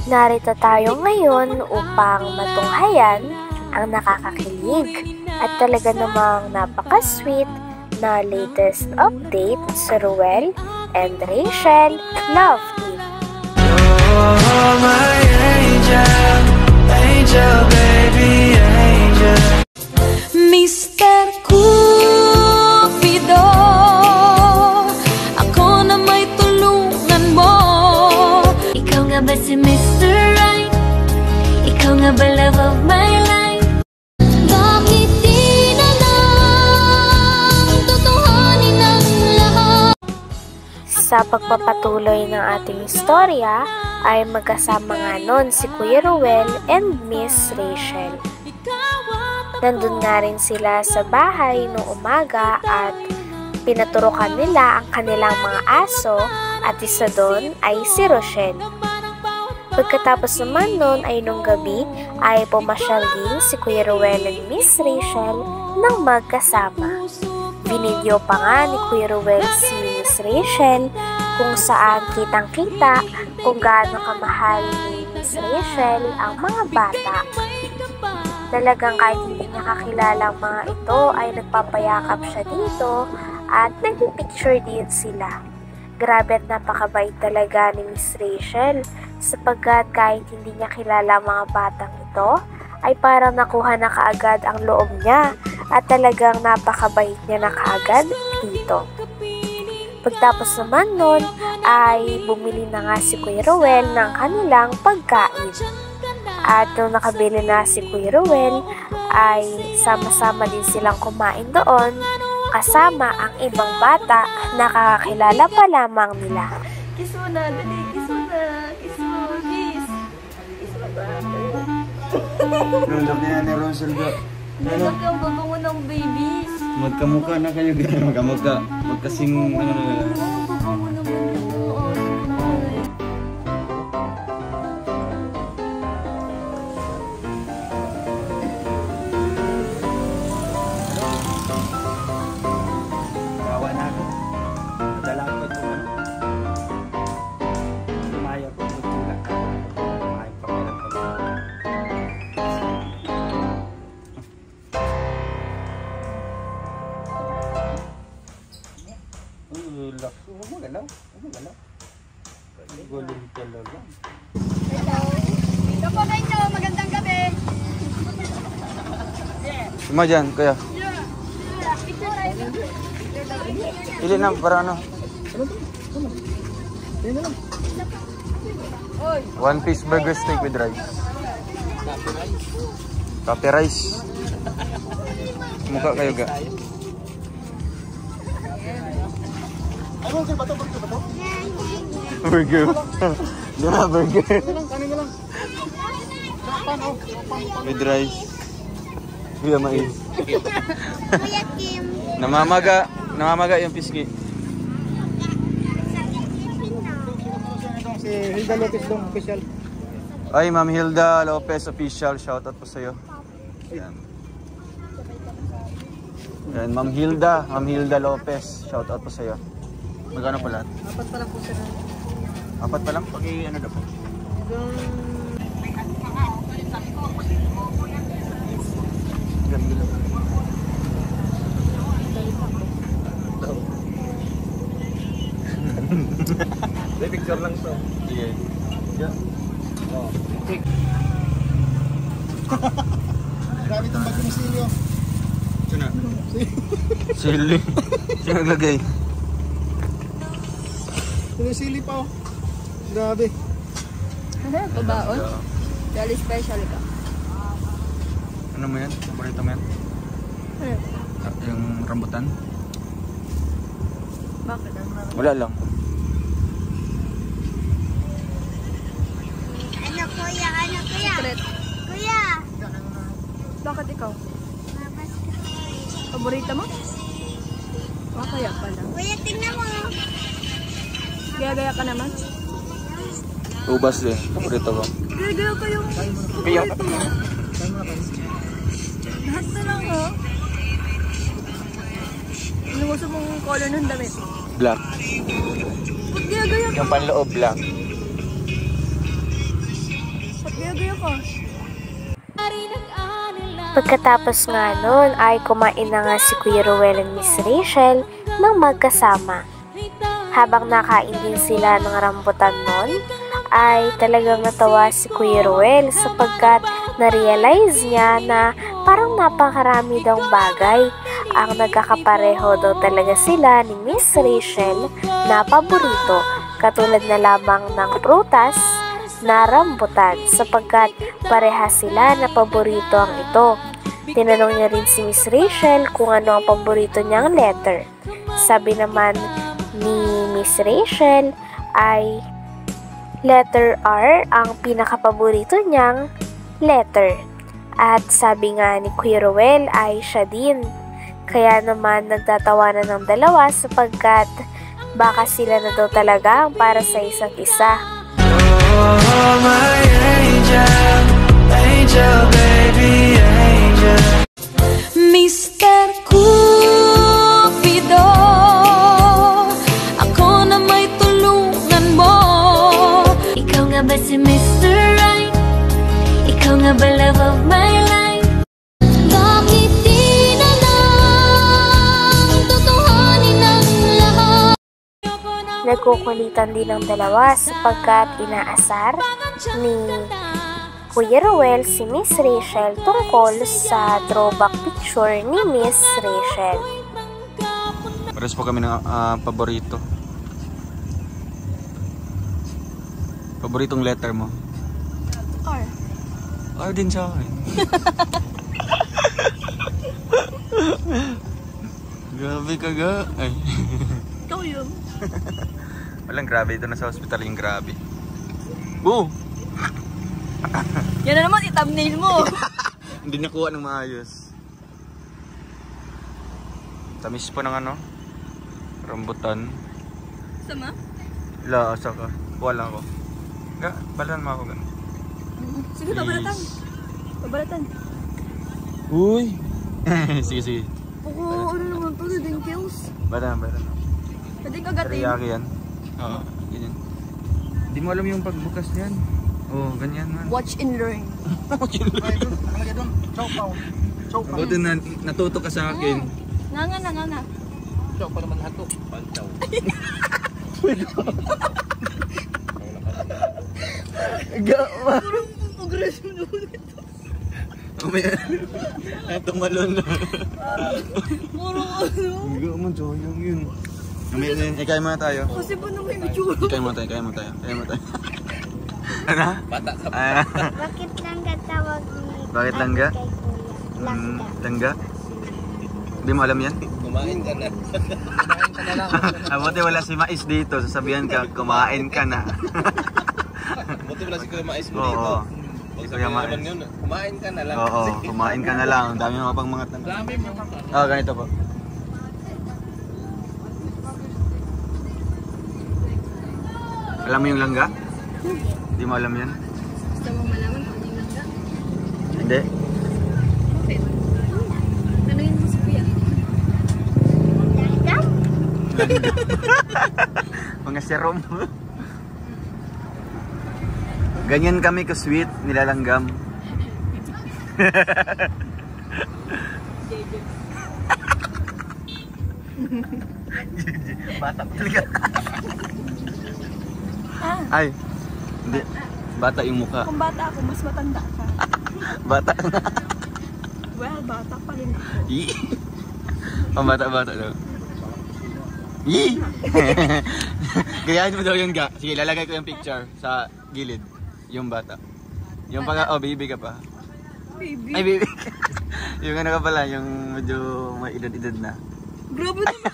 Narito tayo ngayon upang matunghayan ang nakakakilig at talaga namang napaka-sweet na latest update sa Ruel and Rachel Love Team. Oh, my angel, angel, baby, angel. Mr. Cupido, ako na may tulungan mo. Ikaw nga ba si Mr. Right? Ikaw nga ba love of my life? Bakit di na lang tutuhanin ang lahat? Sa pagpapatuloy ng ating istorya ay magkasama nga nun si Kuya Ruel and Miss Rachel. Nandun nga rin sila sa bahay noong umaga at pinaturukan nila ang kanilang mga aso at isa doon ay si Rochelle. Pagkatapos naman nun ay nung gabi ay pumasyal din si Kuya Ruel and Miss Rachel ng magkasama. Binidyo pa nga ni Kuya Ruel si Miss Rachel kung saan kitang-kita kung gaano kamahal ni Miss Rachel ang mga bata. Talagang kahit hindi niya kakilala ang mga ito ay nagpapayakap siya dito at nagpipicture din sila. Grabe at napakabait talaga ni Miss Rachel sapagkat kahit hindi niya kilala ang mga batang ito ay parang nakuha na kaagad ang loob niya at talagang napakabait niya na kaagad dito. Pagtapos naman nun ay bumili na nga si Kuya Ruel ng kanilang pagkain. At nung nakabili na si Kuya Ruel, ay sama-sama din silang kumain doon kasama ang ibang bata na kakakilala pa lamang nila. Kiss mo na, dali, kiss mo na, kiss mo, kiss. Kiss mo ba? Lulog na yan ni Rosel ba? Lulog yung babango ng babies. Magkamukha na kayo, magkamukha. Magkasing ano na lang. Babango naman yung Kawa na ako. Nadala ko ito ano. Tumaya ko ito tulak. Tumaya pa kailan ko. Huwag mo galaw. Huwag mo galaw. Gulong telo lang. Ito po na inyo, magandang gabi. Suma dyan, kuya. Pili na, para ano? One piece burger steak with rice. Kape rice. Mukha kayo ga. Burger. Di na burger. With rice. Kuya mais. Kuya Kim. Namamaga yung pisngi. Si Hilda Lopez dong official. Ay, Ma'am Hilda Lopez official, shoutout po sa iyo. Yan. Yan, Ma'am Hilda Lopez, shoutout po sa iyo. Magkano pa lahat? 4 pa lang po sir. 4 pa lang? Pag-i ano na po? Ganda lang. Picture lang to. Sige. Yeah. Oh. Grabe itong bagyo ni Silio. Sino? Sili. Sino naglagay? Yung sili pa oh. Grabe. ano, pabaon? Dali special ka. Ano mo yan? Paborito mo yan? Yung rambutan? Bakit? Wala lang. Ano kuya? Ano kuya? Secret. Kuya! Bakit ikaw? Paborito mo? Kaya pala. Kuya, tingnan mo. Gaya-gaya ka naman? Ubas din. Paborito ko. Gaya-gaya ka yung Kaya. paborito mo. Lahat na lang oh. Ano gusto mong color ng damit? Black. Ba't gaya-gaya ka? Yung panloob black. Gayo-gayo ko. Pagkatapos nga nun ay kumain na nga si Kuya Ruel and Miss Rachel ng magkasama. Habang nakain din sila ng rambutan nun, ay talagang natawa si Kuya Ruel sapagkat na-realize niya na parang napakarami daw bagay ang nagkakapareho daw talaga sila ni Miss Rachel na paborito, katulad na lamang ng prutas na rambutan sapagkat parehas sila na paborito ang ito. Tinanong niya rin si Miss Rachel kung ano ang paborito niyang letter. Sabi naman ni Miss Rachel ay letter R ang pinakapaborito niyang letter. At sabi nga ni Kuya Ruel ay siya din. Kaya naman nagtatawanan ng dalawa sapagkat baka sila na daw talaga ang para sa isa't isa. Oh, my angel, angel, baby, angel. Mr. Cupido, ako na may tulungan mo. Ikaw nga ba si Mr. Right? Ikaw nga ba love of my life? Bakit di na lang tutuhanin ang lahat? Nagkukulitan din ang dalawa sapagkat inaasar ni Kuya Ruel si Miss Rachel tungkol sa throwback picture ni Miss Rachel. Pares po kami ng paborito. Paboritong letter mo? R. R din sa akin. Grabe ka ga. Ay. Ikaw yun. Walang grabe. Ito na sa hospital yung grabe. Boo! Yan na naman i-thumbnail mo. Hindi nakuha ng maayos. Tamis pa ng ano? Rambutan. Sama? Ila, asa ka? Wala ako. Ga, balan mo ako ganun. Sige, pabalatan. Pabalatan. Uy! Sige, sige. Ako, ano naman to, thank yous. Balan. Pwede kagatin. Teriyaki yan. Oo, ganyan. Hindi mo alam yung pagbukas niyan. Oo, ganyan man. Watch and learn. Buti na natuto ka sa akin. Nga. Chow pa naman hato. Pantaw. Gama! Progress mo naman ito. Umaya. Tumalon na. Puro ano. Gama, joyong yun. Umaya na yun. Ikay muna tayo. Kasi ba naman may mature? Ikay muna tayo. Ano? Bata ka. Bakit lang katawag ni Bakit langga? kay Kuya? Langga? Hindi mo alam yan? Kumain ka na. Buti wala si Mais dito. Sasabihan ka, kumain ka na. Buti wala si Kuya Mais mo Oo. dito. Si Pag Kuya sabihin Mais. naman yun, kumain ka na lang. Oo, kumain ka na lang. Ang dami mga pang mga tanong. Dami mo ka. Oo, ganito po. Alam mo yung langga? Hindi mo alam yan? Gusto mo malaman kung ano yung langga? Hindi. Bakit? Tanungin mo si Kuya. Langgam? Mga serum. Ganyan kami ka-sweet, nilalanggam. Bata talaga. Ay, hindi. Bata yung mukha. Kung bata ako, mas matanda ka. Bata. Well, bata pa rin ako. Yee. Bata daw. Yee. Gayahin mo daw yun, ga. Sige, lalagay ko yung picture sa gilid. Yung bata. Yung pag, oh, baby ka pa. Baby. Ay, baby. Yung ano ka pala, yung medyo may edad-edad na. Grabe naman.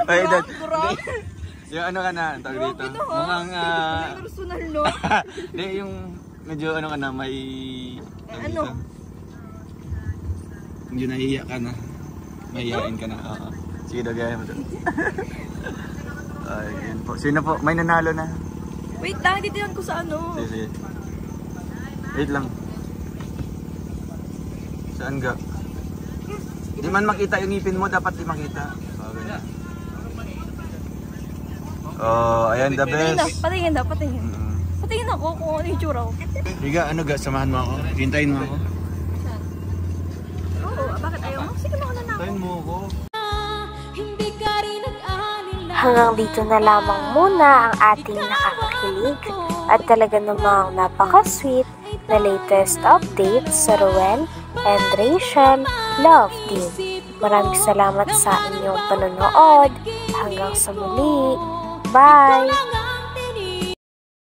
May edad. Grabe. Yung ano ka na, ang tawag dito. Grabe na ha. Mukhang, May personal, no? hindi, yung medyo ano ka na, may... tawag Ano? dito. Medyo nahihiya ka na. Mahihiyain ka na. Oo. Sige daw, gaya mo to. Ay, yun po. Sino po? May nanalo na. Wait lang, titinan ko sa ano. Sige. Wait lang. Saan ka? Di man makita yung ngipin mo, dapat di makita. Oh, ganyan. Oh, ayan the Patingin daw, best. patingin daw, patingin. Mm. Hintayin ako kung ano yung tsura ko. Riga, ano ga? Samahan mo ako? Hintayin mo ako? Oo, bakit ayaw mo? Sige, mauna na ako. Hintayin mo ako. Hanggang dito na lamang muna ang ating nakakakilig at talaga namang napaka-sweet na latest update sa Ruel and Rachel Love Team. Maraming salamat sa inyong panonood. Hanggang sa muli. Bye!